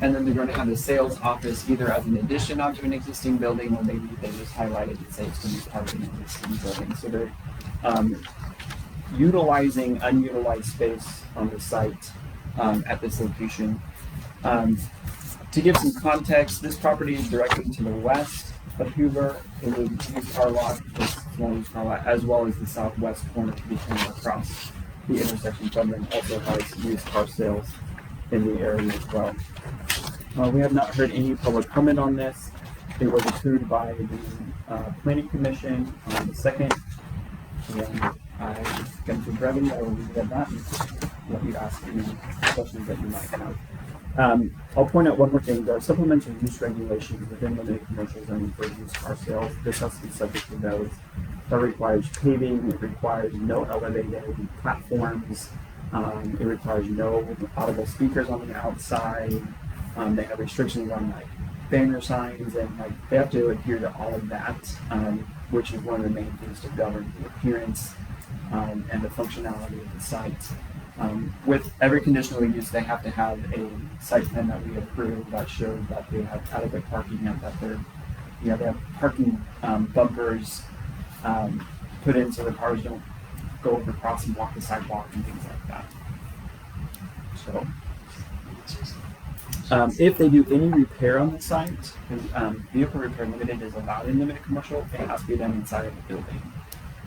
And then they're going to have the sales office either as an addition onto an existing building, or maybe they just highlighted to say it's going to be part of an existing building. So they're utilizing unutilized space on the site at this location. To give some context, this property is directly to the west of Hoover. It would used car lot, this small used car lot, as well as the southwest corner to be coming across the intersection from them. Also has used car sales in the area as well. We have not heard any public comment on this. It was approved by the Planning Commission on the 2nd. And I'm going to brevity, I will leave it at that and let you ask any questions that you might have. I'll point out one more thing. There are supplemental use regulations within limited commercial zoning for used car sales. This has to be subject to those. That requires paving, it requires no elevated platforms, it requires no audible speakers on the outside. They have restrictions on like banner signs, and like they have to adhere to all of that, which is one of the main things to govern the appearance and the functionality of the site. With every conditional use, they have to have a site plan that we approve that shows that they have adequate parking and that they have parking bumpers put in so the cars don't go across and walk the sidewalk and things like that. So, if they do any repair on the site, because vehicle repair limited is allowed in limited commercial, it has to be done inside of the building.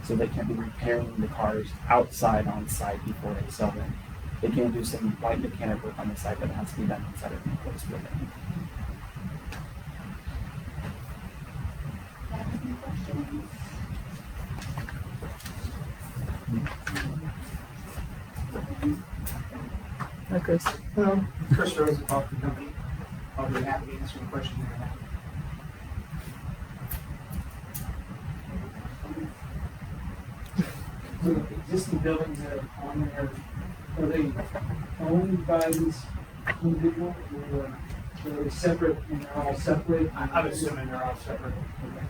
So they can't be repairing the cars outside on site before they sell them. They can do some light mechanic work on the site, but it has to be done inside of the enclosed building. Hi, Chris. Hello, Chris Rose of Hoffman Company. I'll be happy to answer any questions you have. So the existing buildings that are on there, are they owned by these individuals, or are they separate and they're all separate? I'm assuming they're all separate. Okay.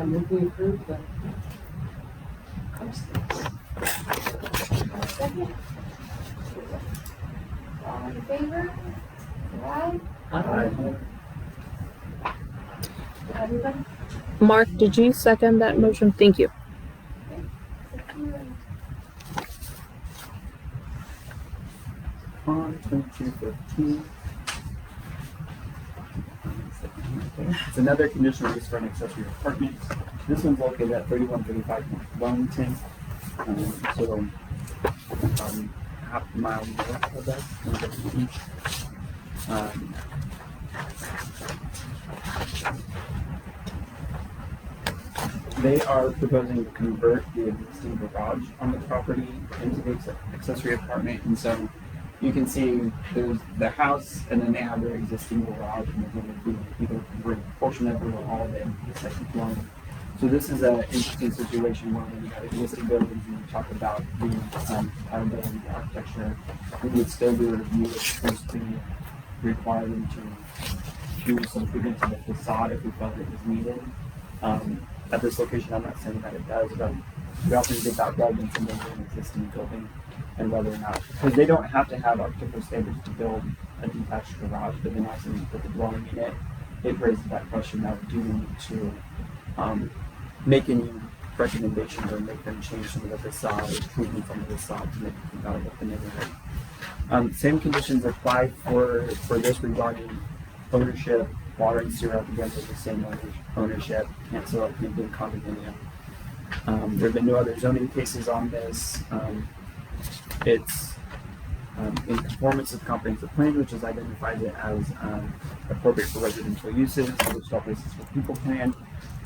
Move we approve that. Second. All in favor? Aye. Everybody? Mark, did you second that motion? Thank you. On 2215. It's another conditional use for an accessory apartment. This one's located at 3135 North Wellington. So half a mile north of that. They are proposing to convert the existing garage on the property into the accessory apartment, and so you can see there's the house, and then they have their existing garage, and they're going to be either convert a portion of it or all of it into the second floor. So this is an interesting situation where when you have existing buildings and you talk about the compatibility of the architecture, we would still do a review of supposed to require them to do some treatment to the facade if we felt it was needed. At this location, I'm not saying that it does, but we often get that relevance in an existing building and whether or not, because they don't have to have architectural standards to build a detached garage, but then also you put the dwelling in it, it raises that question of do we need to make any recommendations or make them change some of the facade or treatment from the facade to make it compatible with the neighborhood. Same conditions apply for this regarding ownership, water and sewer up against the same ownership, can't sell it in condominium. There have been no other zoning cases on this. It's in conformance with comprehensive plan, which has identified it as appropriate for residential uses, which places for people plan,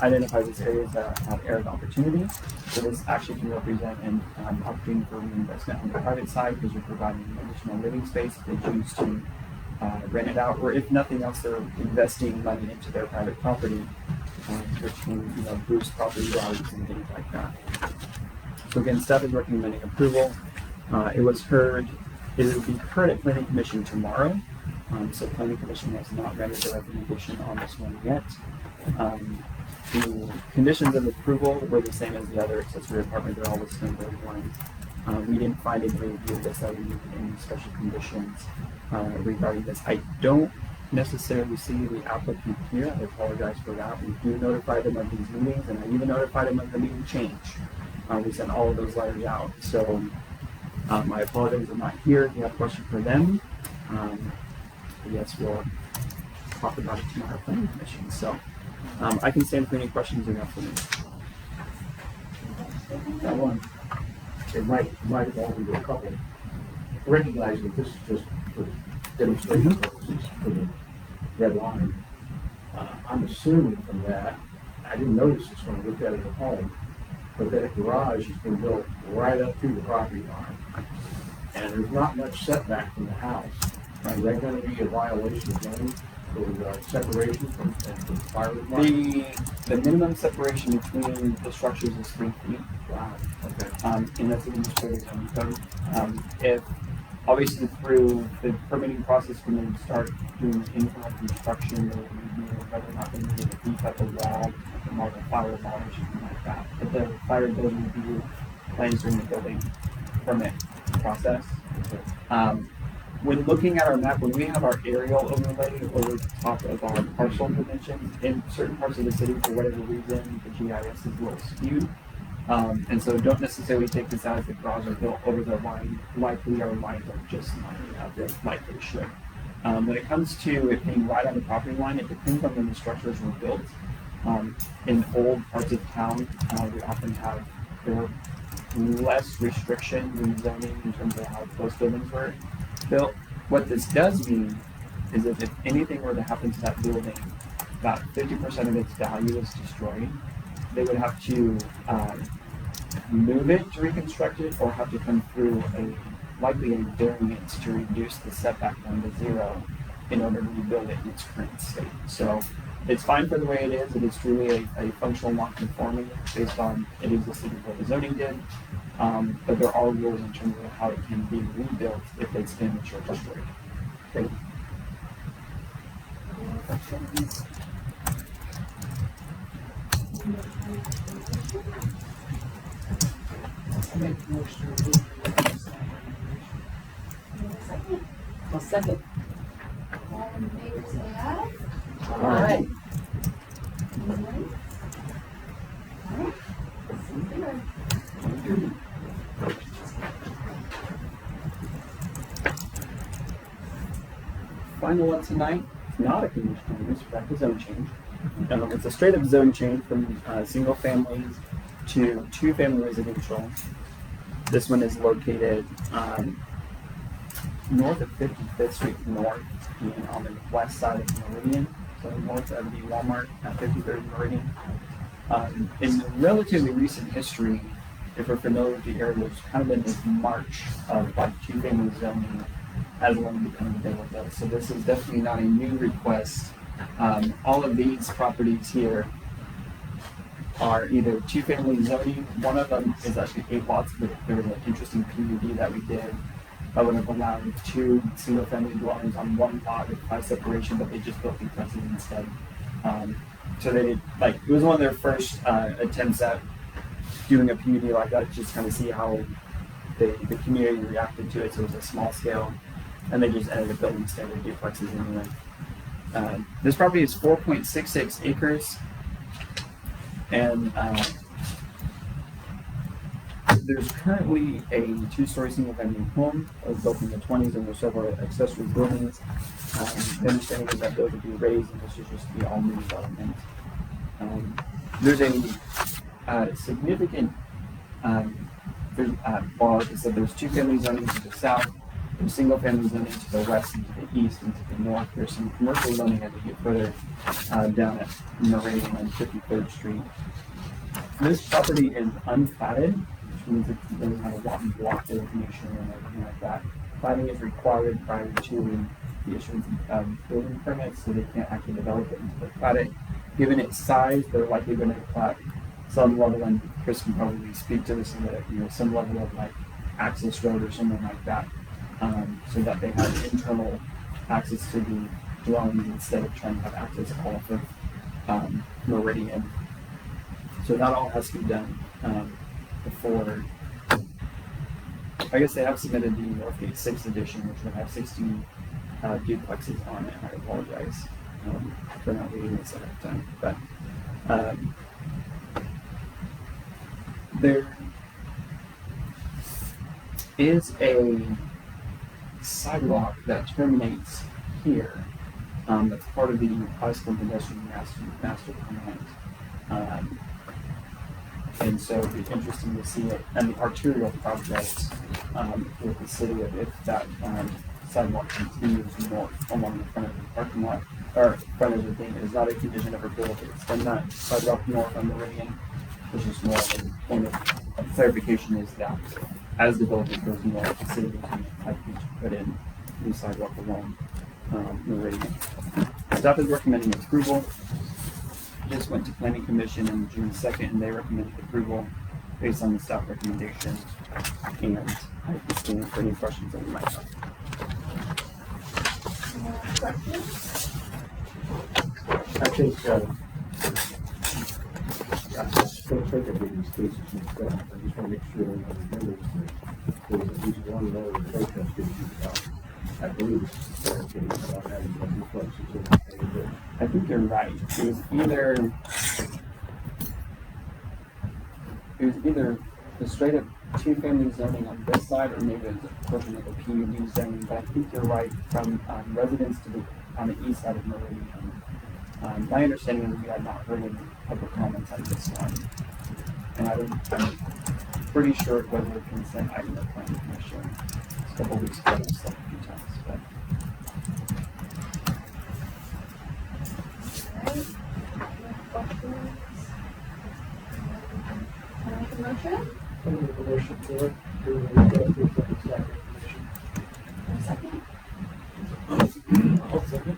identifies as areas that have area of opportunity. So this actually can represent an opportunity for reinvestment on the private side because you're providing additional living space if they choose to rent it out, or if nothing else, they're investing money into their private property, which can boost property values and things like that. So again, staff is recommending approval. It was heard. It will be heard at Planning Commission tomorrow. So Planning Commission has not rendered a recommendation on this one yet. The conditions of approval were the same as the other accessory apartment. They're all listed in bullet points. We didn't find any review of this that we needed any special conditions regarding this. I don't necessarily see the applicant here. I apologize for that. We do notify them of these meetings, and I even notified them of the meeting change. We sent all of those letters out. So I apologize I'm not here. If you have a question for them, yes, we'll talk about it tomorrow at Planning Commission. So I can stand for any questions you have for me. That one, it might involve into a couple. Recognize that this is just for demonstration purposes for the red line. I'm assuming from that, I didn't notice this when I looked at it at home, but that garage has been built right up to the property line. And there's not much setback from the house. Is that going to be a violation of zoning for separation from the fire department? The minimum separation between the structures is 3 feet. Wow, okay. And that's even just for the zoning code. If obviously through the permitting process, when they start doing internal construction, they'll review whether or not they need to beef up a wall, or a firewall or something like that. But the fire building review plans during the building permit process. When looking at our map, when we have our aerial overlay over the top of our parcel dimensions, in certain parts of the city, for whatever reason, the GIS is a little skewed. And so don't necessarily take this as the garage are built over the line. Likely our lines are just lining up like they should. When it comes to it being right on the property line, it depends on when the structures were built. In old parts of town, we often have less restrictions in zoning in terms of how those buildings were built. What this does mean is that if anything were to happen to that building, about 50% of its value is destroyed. They would have to move it to reconstruct it, or have to come through likely a variance to reduce the setback down to 0 in order to rebuild it in its current state. So it's fine for the way it is. It is truly a functional non-conforming based on it existed before the zoning did. But there are rules in terms of how it can be rebuilt if it's damaged or destroyed. Okay. I make a motion to approve. I'll second. All in favor, say aye. All right. Final one tonight, it's not a conditional use, but a zone change. It's a straight up zone change from single families to 2-family residential. This one is located north of 55th Street North and on the west side of Meridian, so north of the Walmart at 53rd Meridian. In relatively recent history, if we're familiar with the area, there's kind of been this march of like 2-family zoning as one becoming available. So this is definitely not a new request. All of these properties here are either two-family zoning. One of them is actually 8 lots, but there was an interesting PUD that we did that would have allowed 2 single-family dwellings on 1 lot with 5 separation, but they just built duplexes instead. So they did, like, it was one of their first attempts at doing a PUD like that, just kind of see how the community reacted to it. So it was a small scale, and they just ended up building standard duplexes anyway. This property is 4.66 acres, and there's currently a 2-story single-family home that was built in the 20s, and there's several accessory buildings. The understanding is that those would be raised, and this is just the all new development. There's a significant, well, like I said, there's 2-family zoning to the south, there's single-family zoning to the west and to the east and to the north. There's some commercial zoning as you get further down at Meridian and 53rd Street. This property is unplatted, which means it doesn't have a lot of block designation or anything like that. Platting is required prior to the issuance of building permits, so they can't actually develop it until they plat it. Given its size, they're likely going to plat some level, and Chris can probably speak to this, in that, some level of like access road or something like that, so that they have internal access to the dwelling instead of trying to have access off of Meridian. So that all has to be done before. I guess they have submitted the Northgate 6th edition, which will have 16 duplexes on it. I apologize for not reading this ahead of time, but there is a sidewalk that terminates here. That's part of the high school pedestrian master plan. And so it'd be interesting to see it, and the arterial project with the city if that sidewalk continues north along the front of the parking lot, or front of the thing. It is not a condition of approval to extend that sidewalk north on Meridian, which is more of a point of clarification is that as development goes north, the city can likely to put in new sidewalk along Meridian. Staff is recommending approval. Just went to Planning Commission on June 2nd, and they recommended approval based on the staff recommendation. And I can stand for any questions that we might have. I think, for the sake of these cases and stuff, I just want to make sure that there's at least one lower protest issue. I believe it's about having duplexes. I think you're right. It was either the straight up 2-family zoning on this side, or maybe it's a portion of the PUD zoning. But I think you're right. From residents on the east side of Meridian, my understanding is we had not heard any public comments on this one, and I'm pretty sure it was a consent item of Planning Commission. A couple weeks ago, I've said a few times, but. Can I make a motion? I make a motion for it, to go through the executive commission. A second? I'll second.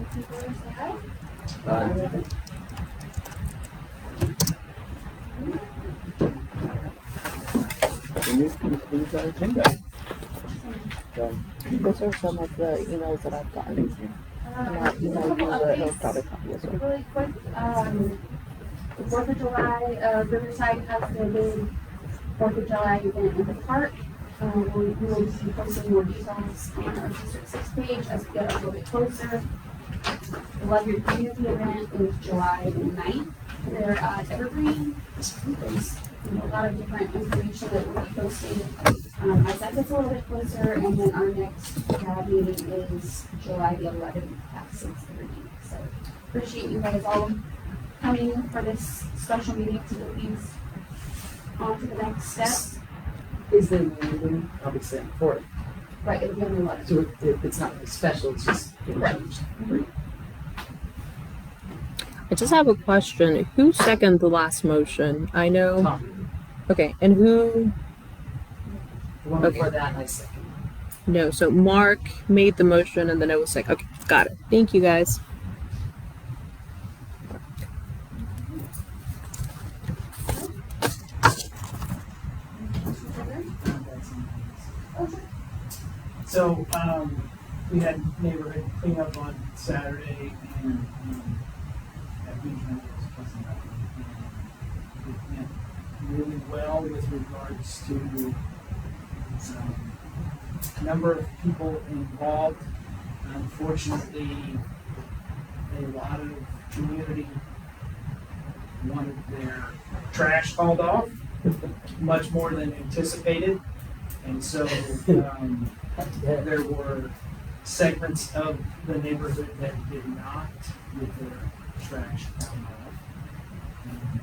All in favor, say aye. Those are some of the emails that I've gotten. And I'll Just a email couple you the updates. electronic copy as well. Really quick, the 4th of July, Riverside has their big 4th of July event in the park. We will be posting more details on our District 6 page as we get a little bit closer. The Love Your Community event is July 9th. They're at Evergreen. There's a lot of different information that we'll be posting as that gets a little bit closer. And then our next meeting is July the 11th at 6:30. So appreciate you guys all coming for this special meeting to get these on to the next step. Is there meeting, obviously, on the 4th? Right, it'll be on the 11th. So it's not really special, it's just getting changed. I just have a question. Who seconded the last motion? I know. Tom, Okay, and who? the one Okay. before that, I second. No, so Mark made the motion and then it was like, okay, got it. Thank you guys. So, we had neighborhood cleanup on Saturday and, that weekend was pleasant. It went really well with regards to, number of people involved. Unfortunately, a lot of community wanted their trash hauled off, much more than anticipated. And so, there were segments of the neighborhood that did not get their trash hauled off. And,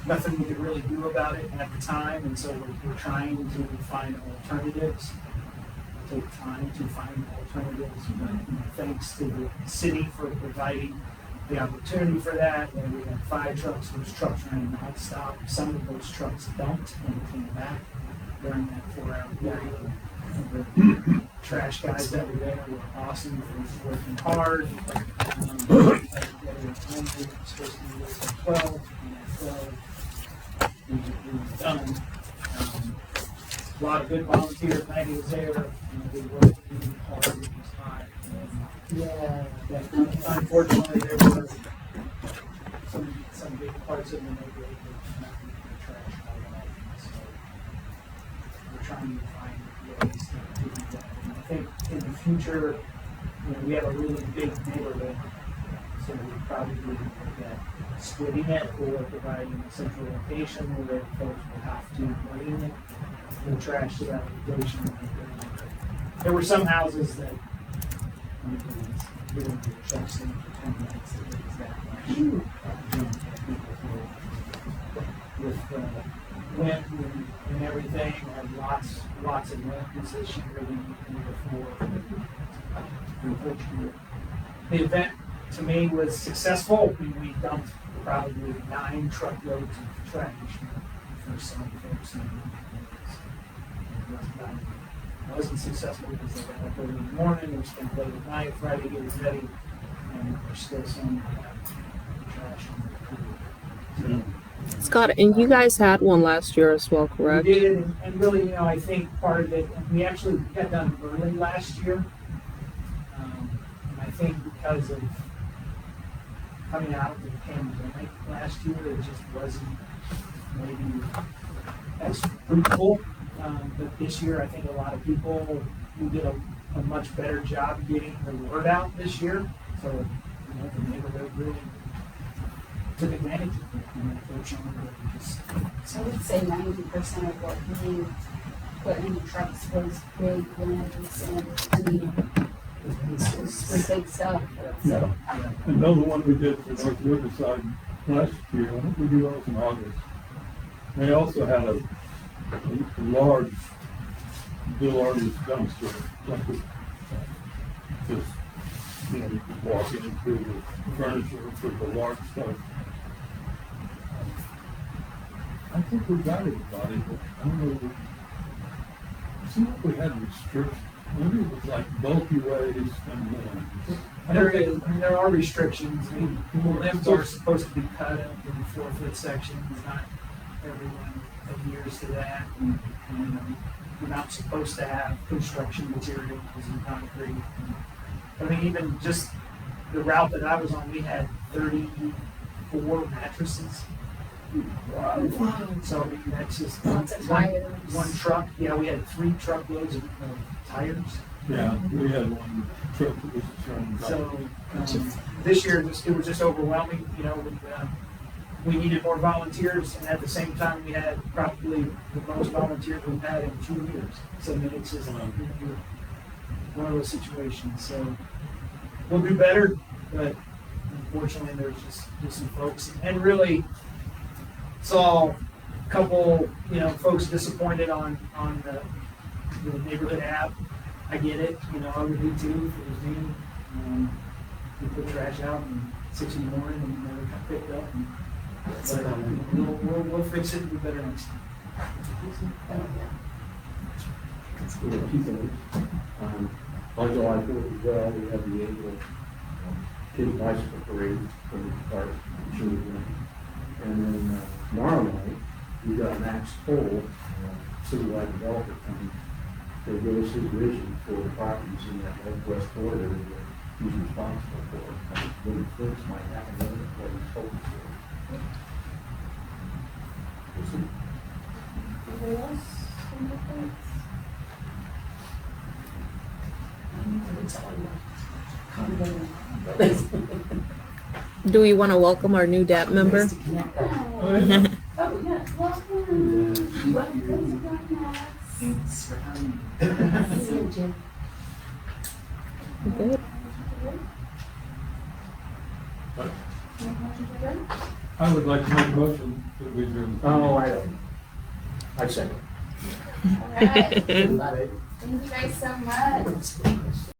nothing we could really do about it at the time, and so we're trying to find alternatives. Take time to find alternatives, but thanks to the city for providing the opportunity for that. And we had 5 trucks, those trucks ran nonstop. Some of those trucks dumped and came back during that 4-hour period. The trash guys that were there were awesome for working hard. They were supposed to be there at 12, and at 12, it was done. A lot of good volunteers. Maggie was there. They worked really hard. It was hot. But unfortunately, there were some big parts of the neighborhood that did not get their trash hauled off. So we're trying to find ways to do that. And I think in the future, we have a really big neighborhood, so we probably look at splitting it or providing a central location where folks will have to bring the trash to that location. There were some houses that doing the trucks in for 10 minutes to get that much. With wind and everything, and lots of wind this year than before. Unfortunately, the event to me was successful. We dumped probably 9 truckloads of trash for some folks. It wasn't successful because they got up early in the morning, we spent late at night, Friday getting ready, and there's still some trash on the crew. Scott, and you guys had one last year as well, We correct? did, and really, I think part of it, and we actually got done early last year. And I think because of coming out of the pandemic last year, it just wasn't maybe as fruitful. But this year, I think a lot of people, we did a much better job getting the word out this year. So, the neighborhood really took advantage of it. And unfortunately, So I would say 90% of what we put in the trucks was big wins and, it was big stuff. So, Another one we did for North Riverside last year, I think we do those in August. They also had a large, the largest dumpster, like just, you could walk in through the furniture for the large stuff. I think we got everybody, but I don't know. It seemed like we had restrictions. Maybe it was like bulky waste and there are restrictions. I mean, limbs are supposed to be cut up in 4-foot sections. Not everyone adheres to that. And, you're not supposed to have construction materials in concrete. I mean, even just the route that I was on, we had 34 mattresses. So I mean, that's just Lots of tires. one truck. Yeah, we had 3 truckloads of tires. yeah, we had one truck that was trying to. So this year, it was just overwhelming. We needed more volunteers, and at the same time, we had probably the most volunteers we've had in 2 years. So I mean, it's just one of those situations. So we'll do better, but unfortunately, there's just some folks, and really saw a couple, folks disappointed on the neighborhood app. I get it, I would be too if it was me. We put trash out at 6 in the morning and never got picked up. We'll fix it and do better next time. On July 4th as well, we have the annual kids bicycle parade from the park, children. And then tomorrow night, we got Max Cole, citywide developer coming. to give us his vision for the properties in that northwest corridor that he's responsible for. And what he thinks might happen, and what he's hoping for. We'll see. Anybody else? Any thoughts? Do we want to welcome our new DAP member? Oh, yeah, welcome. Welcome to Max. Thanks for having me. Good. I would like to make a motion that we adjourn. Oh, I don't. I second. All right. Not it. Thank you guys so much.